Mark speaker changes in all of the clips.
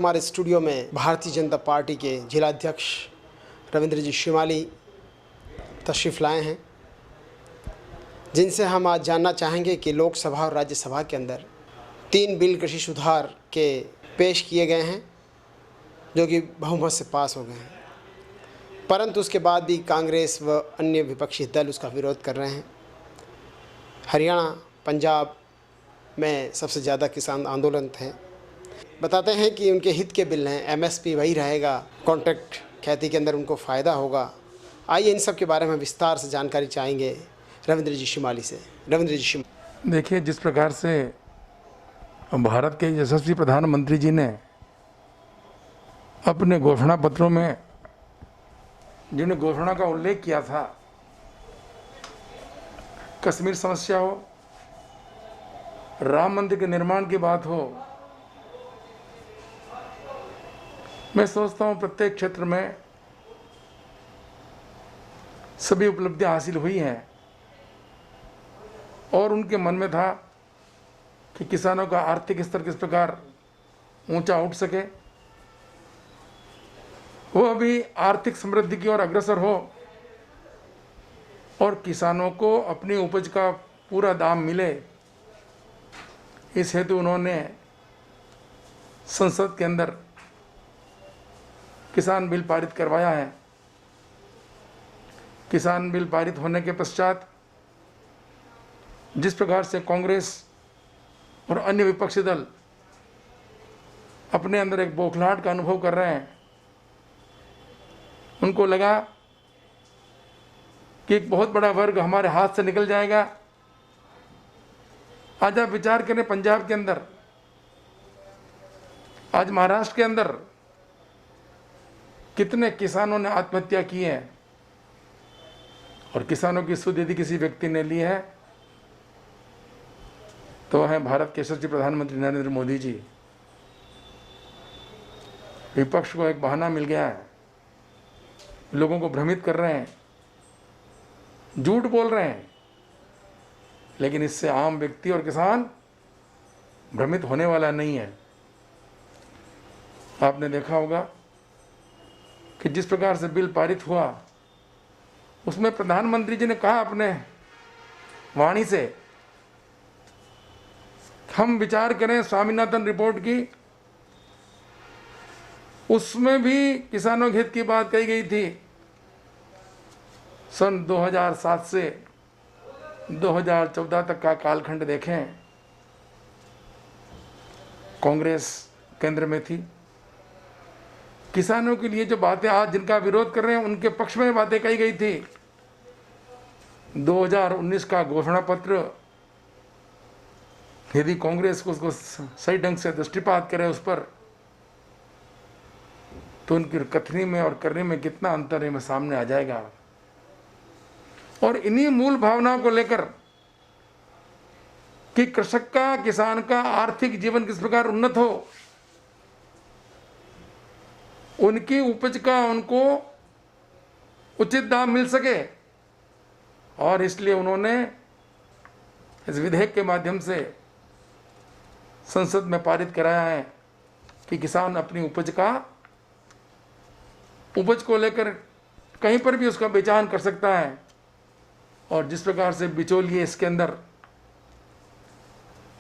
Speaker 1: हमारे स्टूडियो में भारतीय जनता पार्टी के जिलाध्यक्ष रविंद्र जी शिमाली तशरीफ़ लाए हैं, जिनसे हम आज जानना चाहेंगे कि लोकसभा और राज्यसभा के अंदर 3 बिल कृषि सुधार के पेश किए गए हैं जो कि बहुमत से पास हो गए हैं, परंतु उसके बाद भी कांग्रेस व अन्य विपक्षी दल उसका विरोध कर रहे हैं। हरियाणा, पंजाब में सबसे ज़्यादा किसान आंदोलन थे। बताते हैं कि उनके हित के बिल हैं, एमएसपी वही रहेगा, कॉन्ट्रैक्ट खेती के अंदर उनको फ़ायदा होगा। आइए इन सब के बारे में विस्तार से जानकारी चाहेंगे रविंद्र जी शिमाली से। रविंद्र जी शिमाली।
Speaker 2: देखिए, जिस प्रकार से भारत के यशस्वी प्रधानमंत्री जी ने अपने घोषणा पत्रों में जिन घोषणा का उल्लेख किया था, कश्मीर समस्या हो, राम मंदिर के निर्माण की बात हो, मैं सोचता हूँ प्रत्येक क्षेत्र में सभी उपलब्धियां हासिल हुई हैं और उनके मन में था कि किसानों का आर्थिक स्तर किस प्रकार ऊंचा उठ सके, वो अभी आर्थिक समृद्धि की ओर अग्रसर हो और किसानों को अपनी उपज का पूरा दाम मिले। इस हेतु उन्होंने संसद के अंदर किसान बिल पारित करवाया है। किसान बिल पारित होने के पश्चात जिस प्रकार से कांग्रेस और अन्य विपक्षी दल अपने अंदर एक बौखलाहट का अनुभव कर रहे हैं, उनको लगा कि एक बहुत बड़ा वर्ग हमारे हाथ से निकल जाएगा। आज आप विचार करें, पंजाब के अंदर, आज महाराष्ट्र के अंदर कितने किसानों ने आत्महत्या की है और किसानों की सुध यदि किसी व्यक्ति ने ली है तो है भारत के यशस्वी प्रधानमंत्री नरेंद्र मोदी जी। विपक्ष को एक बहाना मिल गया है, लोगों को भ्रमित कर रहे हैं, झूठ बोल रहे हैं, लेकिन इससे आम व्यक्ति और किसान भ्रमित होने वाला नहीं है। आपने देखा होगा कि जिस प्रकार से बिल पारित हुआ, उसमें प्रधानमंत्री जी ने कहा अपने वाणी से, हम विचार करें स्वामीनाथन रिपोर्ट की, उसमें भी किसानों के हित की बात कही गई थी। सन 2007 से 2014 तक का कालखंड देखें, कांग्रेस केंद्र में थी। किसानों के लिए जो बातें आज जिनका विरोध कर रहे हैं, उनके पक्ष में बातें कही गई थी। 2019 का घोषणा पत्र यदि कांग्रेस को उसको सही ढंग से दृष्टिपात करे उस पर, तो उनकी कथनी में और करने में कितना अंतर है, में सामने आ जाएगा। और इन्हीं मूल भावनाओं को लेकर कि कृषक का, किसान का आर्थिक जीवन किस प्रकार उन्नत हो, उनकी उपज का उनको उचित दाम मिल सके, और इसलिए उन्होंने इस विधेयक के माध्यम से संसद में पारित कराया है कि किसान अपनी उपज को लेकर कहीं पर भी उसका बेचान कर सकता है। और जिस प्रकार से बिचौलिए इसके अंदर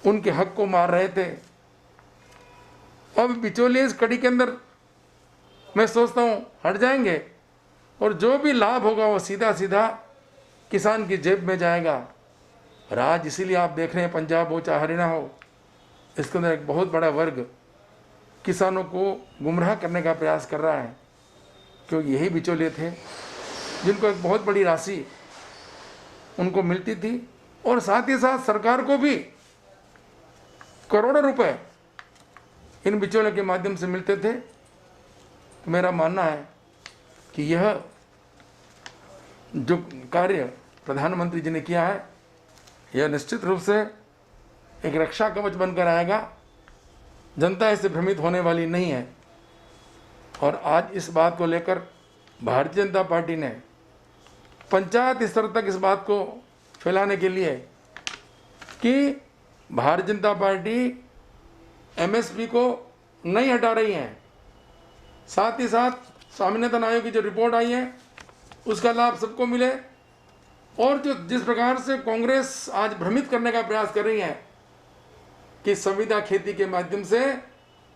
Speaker 2: उनके हक को मार रहे थे, अब बिचौलिए इस कड़ी के अंदर मैं सोचता हूँ हट जाएंगे और जो भी लाभ होगा वो सीधा सीधा किसान की जेब में जाएगा। और आज इसीलिए आप देख रहे हैं, पंजाब हो चाहे हरियाणा हो, इसके अंदर एक बहुत बड़ा वर्ग किसानों को गुमराह करने का प्रयास कर रहा है, क्योंकि यही बिचौलिए थे जिनको एक बहुत बड़ी राशि उनको मिलती थी और साथ ही साथ सरकार को भी करोड़ों रुपए इन बिचौलियों के माध्यम से मिलते थे। तो मेरा मानना है कि यह जो कार्य प्रधानमंत्री जी ने किया है, यह निश्चित रूप से एक रक्षा कवच बनकर आएगा। जनता इससे भ्रमित होने वाली नहीं है। और आज इस बात को लेकर भारतीय जनता पार्टी ने पंचायत स्तर तक इस बात को फैलाने के लिए कि भारतीय जनता पार्टी एमएसपी को नहीं हटा रही हैं। साथ ही साथ स्वामीनाथन आयोग की जो रिपोर्ट आई है उसका लाभ सबको मिले। और जो जिस प्रकार से कांग्रेस आज भ्रमित करने का प्रयास कर रही है कि संविदा खेती के माध्यम से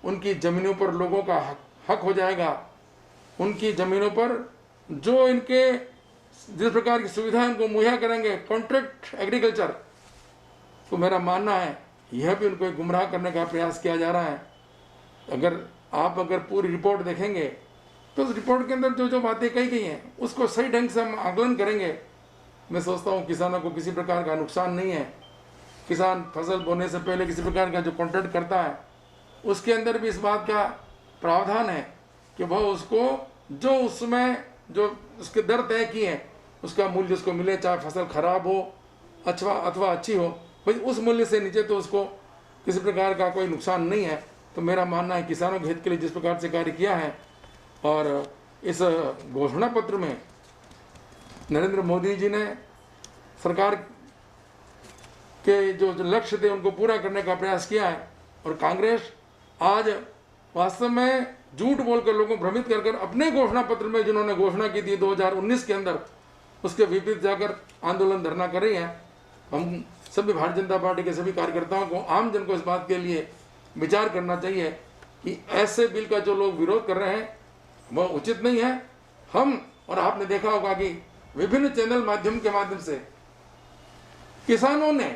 Speaker 2: उनकी ज़मीनों पर लोगों का हक हो जाएगा, उनकी ज़मीनों पर जो इनके जिस प्रकार की सुविधा इनको मुहैया करेंगे, कॉन्ट्रैक्ट एग्रीकल्चर, तो मेरा मानना है यह भी उनको गुमराह करने का प्रयास किया जा रहा है। अगर पूरी रिपोर्ट देखेंगे तो उस रिपोर्ट के अंदर जो जो बातें कही गई हैं उसको सही ढंग से हम आकलन करेंगे, मैं सोचता हूँ किसानों को किसी प्रकार का नुकसान नहीं है। किसान फसल बोने से पहले किसी प्रकार का जो कॉन्ट्रैक्ट करता है उसके अंदर भी इस बात का प्रावधान है कि वह उसको जो उसमें जो उसके दर तय किए हैं उसका मूल्य उसको मिले, चाहे फसल खराब हो अथवा अच्छी हो, भाई उस मूल्य से नीचे तो उसको किसी प्रकार का कोई नुकसान नहीं है। तो मेरा मानना है किसानों के हित के लिए जिस प्रकार से कार्य किया है और इस घोषणा पत्र में नरेंद्र मोदी जी ने सरकार के जो लक्ष्य थे उनको पूरा करने का प्रयास किया है। और कांग्रेस आज वास्तव में झूठ बोलकर लोगों को भ्रमित कर अपने घोषणा पत्र में जिन्होंने घोषणा की थी 2019 के अंदर उसके विपरीत जाकर आंदोलन धरना कर रही हैं। हम सभी भारतीय जनता पार्टी के सभी कार्यकर्ताओं को, आम जन को इस बात के लिए विचार करना चाहिए कि ऐसे बिल का जो लोग विरोध कर रहे हैं वह उचित नहीं है। हम और आपने देखा होगा कि विभिन्न चैनल माध्यम के माध्यम से किसानों ने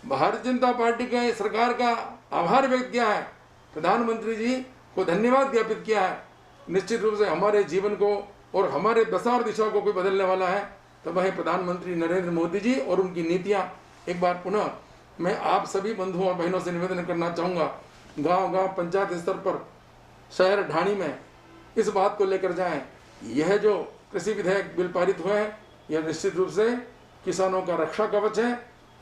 Speaker 2: भारतीय जनता पार्टी के सरकार का आभार व्यक्त किया है, प्रधानमंत्री जी को धन्यवाद ज्ञापित किया है। निश्चित रूप से हमारे जीवन को और हमारे दशा और दिशा को कोई बदलने वाला है तो वह प्रधानमंत्री नरेंद्र मोदी जी और उनकी नीतियां। एक बार पुनः मैं आप सभी बंधुओं और बहनों से निवेदन करना चाहूँगा, गांव-गांव पंचायत स्तर पर, शहर ढाणी में इस बात को लेकर जाएं। यह जो कृषि विधेयक बिल पारित हुए हैं यह निश्चित रूप से किसानों का रक्षा कवच है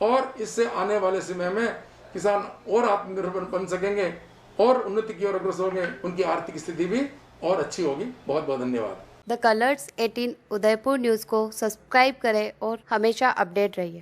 Speaker 2: और इससे आने वाले समय में किसान और आत्मनिर्भर बन सकेंगे और उन्नति की ओर अग्रसर होंगे, उनकी आर्थिक स्थिति भी और अच्छी होगी। बहुत बहुत धन्यवाद।
Speaker 3: द कलर्स 18 उदयपुर न्यूज़ को सब्सक्राइब करें और हमेशा अपडेट रहिए।